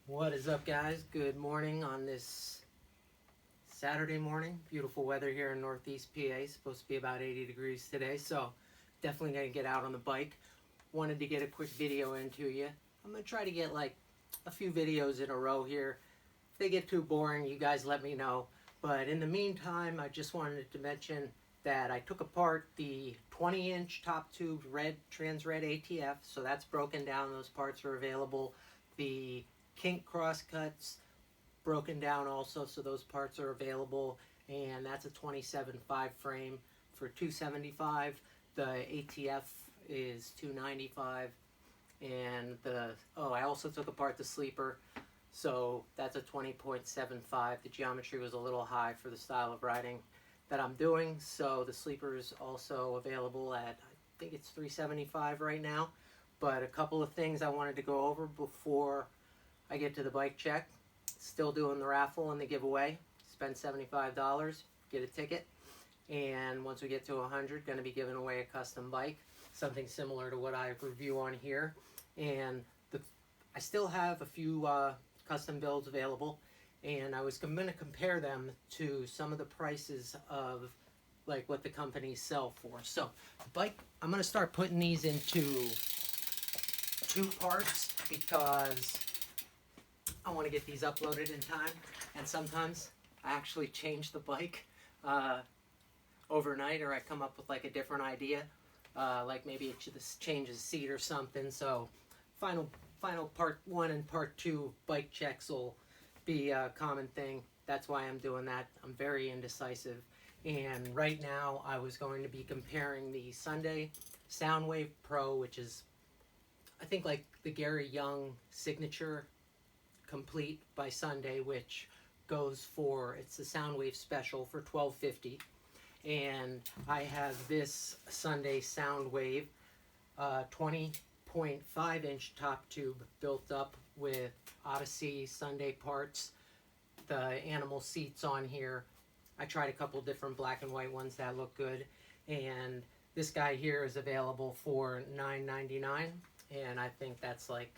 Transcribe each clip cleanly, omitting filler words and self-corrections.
What is up, guys? Good morning on this Saturday morning. Beautiful weather here in Northeast PA. Supposed to be about 80 degrees today, so definitely gonna get out on the bike. Wanted to get a quick video into you. I'm gonna try to get like a few videos in a row here. If they get too boring, you guys let me know. But in the meantime, I just wanted to mention that I took apart the 20-inch top tube trans red ATF, so that's broken down. Those parts are available. The kink crosscuts broken down also, so those parts are available, and that's a 27.5 frame for 275. The ATF is 295, and I also took apart the sleeper, so that's a 20.75. The geometry was a little high for the style of riding that I'm doing, so the sleeper is also available at, I think it's 375 right now. But a couple of things I wanted to go over before I get to the bike check. Still doing the raffle and the giveaway. Spend $75, get a ticket, and once we get to 100, going to be giving away a custom bike, something similar to what I review on here. And I still have a few custom builds available, and I was going to compare them to some of the prices of like what the companies sell for. So the bike, I'm going to start putting these into two parts because I want to get these uploaded in time, and sometimes I actually change the bike overnight, or I come up with like a different idea, like maybe it should change the seat or something. So final part one and part two bike checks will be a common thing. That's why I'm doing that. I'm very indecisive, and right now I was going to be comparing the Sunday Soundwave Pro, which is I think like the Gary Young signature complete by Sunday, which goes for, it's the Soundwave special for $12.50, and I have this Sunday Soundwave 20.5-inch top tube built up with Odyssey Sunday parts, the animal seats on here. I tried a couple different black and white ones that look good, and this guy here is available for $9.99, and I think that's like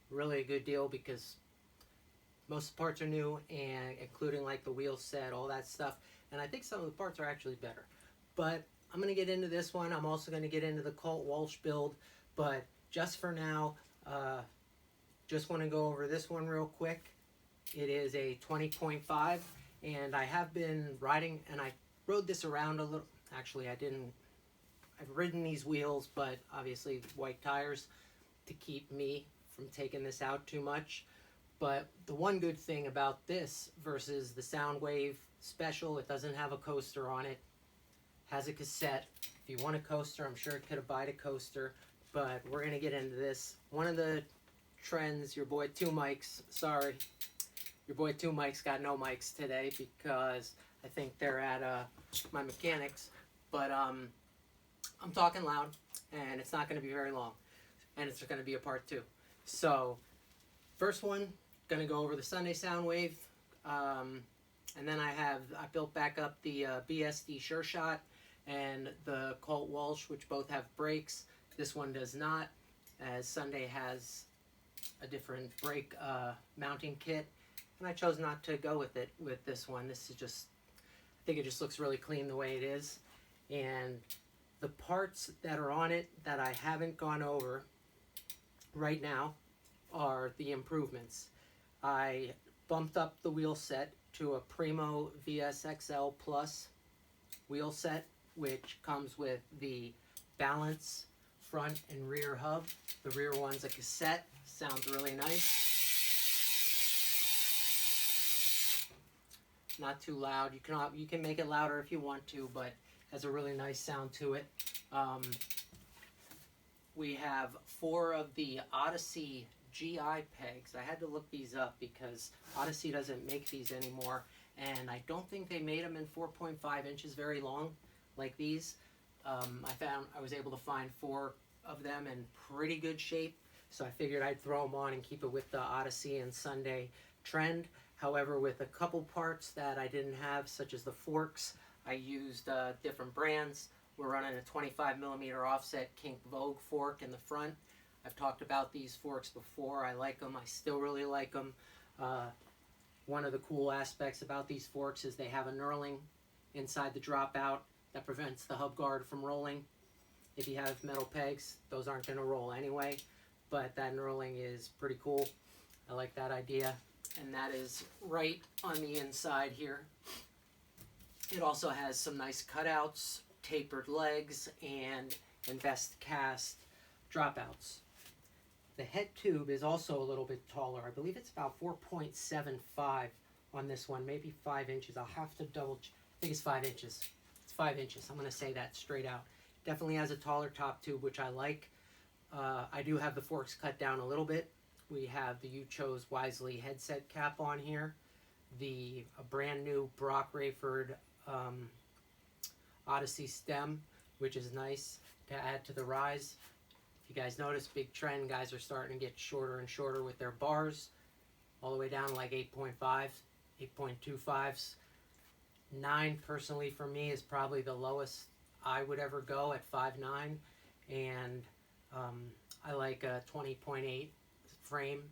really a good deal because most parts are new, and including like the wheel set, all that stuff, and I think some of the parts are actually better. But I'm going to get into this one. I'm also going to get into the Colt Walsh build, but just for now, just want to go over this one real quick. It is a 20.5, and I have been riding, and I rode this around a little. Actually, I didn't. I've ridden these wheels, but obviously white tires to keep me from taking this out too much. But the one good thing about this versus the Soundwave special, it doesn't have a coaster on it. Has a cassette. If you want a coaster, I'm sure it could have bought a coaster, but we're going to get into this. One of the trends, your boy Two Mics, sorry, your boy Two Mics got no mics today because I think they're at my mechanics, but I'm talking loud, and it's not going to be very long, and it's going to be a part two. So first one, going to go over the Sunday Soundwave, and then I built back up the BSD Sure Shot and the Colt Walsh, which both have brakes. This one does not, as Sunday has a different brake mounting kit, and I chose not to go with it with this one. This is just, I think it just looks really clean the way it is, and the parts that are on it that I haven't gone over right now are the improvements. I bumped up the wheel set to a Primo VSXL Plus wheel set, which comes with the balance front and rear hub. The rear one's a cassette, sounds really nice. Not too loud. You can make it louder if you want to, but has a really nice sound to it. We have 4 of the Odyssey GI pegs. I had to look these up because Odyssey doesn't make these anymore, and I don't think they made them in 4.5 inches very long like these. I was able to find 4 of them in pretty good shape, so I figured I'd throw them on and keep it with the Odyssey and Sunday trend. However, with a couple parts that I didn't have, such as the forks, I used different brands. We're running a 25mm offset Kink Vogue fork in the front. I've talked about these forks before. I like them. I still really like them. One of the cool aspects about these forks is they have a knurling inside the dropout that prevents the hub guard from rolling. If you have metal pegs, those aren't going to roll anyway, but that knurling is pretty cool. I like that idea, and that is right on the inside here. It also has some nice cutouts, tapered legs, and invest cast dropouts. The head tube is also a little bit taller. I believe it's about 4.75 on this one, maybe 5 inches. I'll have to double check. I think it's 5 inches. It's 5 inches. I'm going to say that straight out. Definitely has a taller top tube, which I like. I do have the forks cut down a little bit. We have the You Chose Wisely headset cap on here. A brand new Brock Rayford Odyssey stem, which is nice to add to the rise. If you guys notice, big trend, guys are starting to get shorter and shorter with their bars, all the way down to like 8.5, 8.25s. 9 personally for me is probably the lowest I would ever go at 5'9", and I like a 20.8 frame.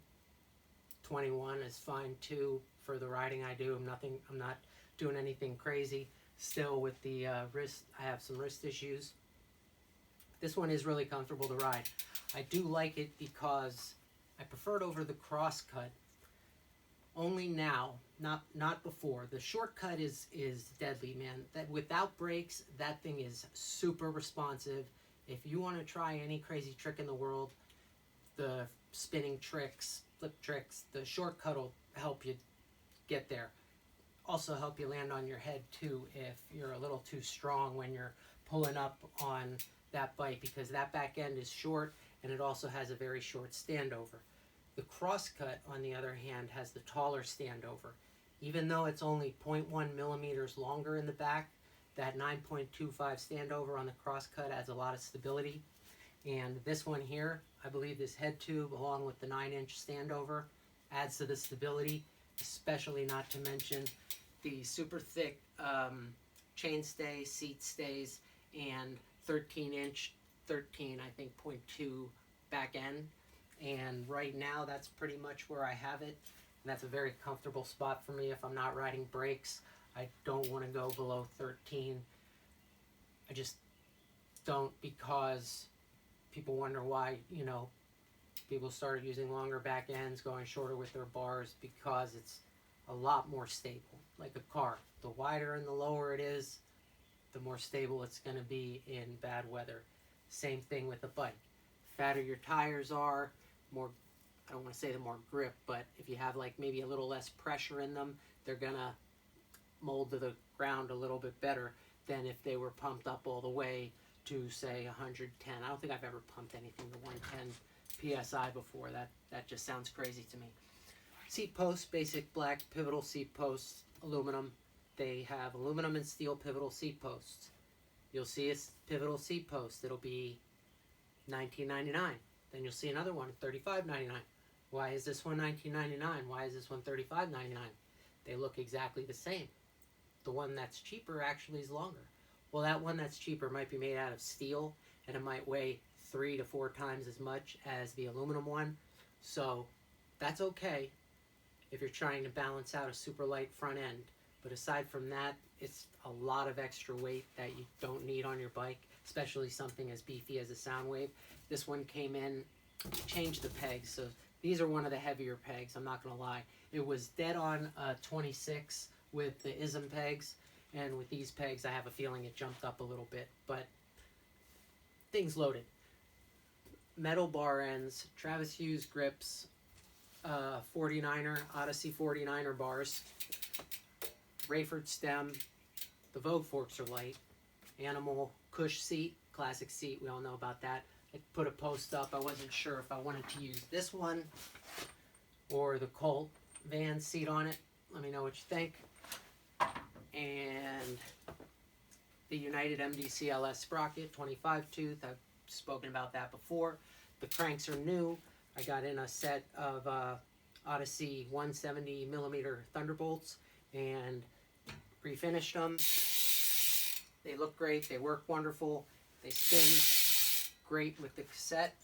21 is fine too for the riding I do. I'm not doing anything crazy. Still with the wrist, I have some wrist issues. This one is really comfortable to ride. I do like it because I prefer it over the crosscut. Only now, not before. The shortcut is deadly, man. That without brakes, that thing is super responsive. If you want to try any crazy trick in the world, the spinning tricks, flip tricks, the shortcut will help you get there. Also help you land on your head too if you're a little too strong when you're pulling up on that bike, because that back end is short and it also has a very short standover. The crosscut, on the other hand, has the taller standover. Even though it's only 0.1 millimeters longer in the back, that 9.25 standover on the crosscut adds a lot of stability. And this one here, I believe this head tube along with the 9-inch standover adds to the stability, especially not to mention the super thick chainstay, seat stays, and 13-inch, I think 0.2 back end. And right now that's pretty much where I have it, and that's a very comfortable spot for me if I'm not riding brakes. I don't want to go below 13. I just don't, because people wonder why, you know, people started using longer back ends, going shorter with their bars, because it's a lot more stable. Like a car, the wider and the lower it is, the more stable it's going to be in bad weather. Same thing with a bike. Fatter your tires are, more, I don't want to say the more grip, but if you have like maybe a little less pressure in them, they're going to mold to the ground a little bit better than if they were pumped up all the way to say 110. I don't think I've ever pumped anything to 110 PSI before. That just sounds crazy to me. Seat posts, basic black pivotal seat posts, aluminum. They have aluminum and steel pivotal seat posts. You'll see a pivotal seat post. It'll be $19.99. Then you'll see another one, $35.99. Why is this one $19.99? Why is this one $35.99? They look exactly the same. The one that's cheaper actually is longer. Well, that one that's cheaper might be made out of steel, and it might weigh 3 to 4 times as much as the aluminum one. So that's okay if you're trying to balance out a super light front end. But aside from that, it's a lot of extra weight that you don't need on your bike, especially something as beefy as a Soundwave. This one came in, changed the pegs, so these are one of the heavier pegs, I'm not going to lie. It was dead on 26 with the ISM pegs, and with these pegs I have a feeling it jumped up a little bit, but things loaded. Metal bar ends, Travis Hughes grips, 49er, Odyssey 49er bars, Rayford stem, the Vogue forks are light, Animal Cush seat, classic seat, we all know about that. I put a post up, I wasn't sure if I wanted to use this one or the Colt van seat on it. Let me know what you think. And the United MDCLS sprocket, 25 tooth, I've spoken about that before. The cranks are new. I got in a set of Odyssey 170 millimeter Thunderbolts and refinished them. They look great, they work wonderful, they spin great with the cassette.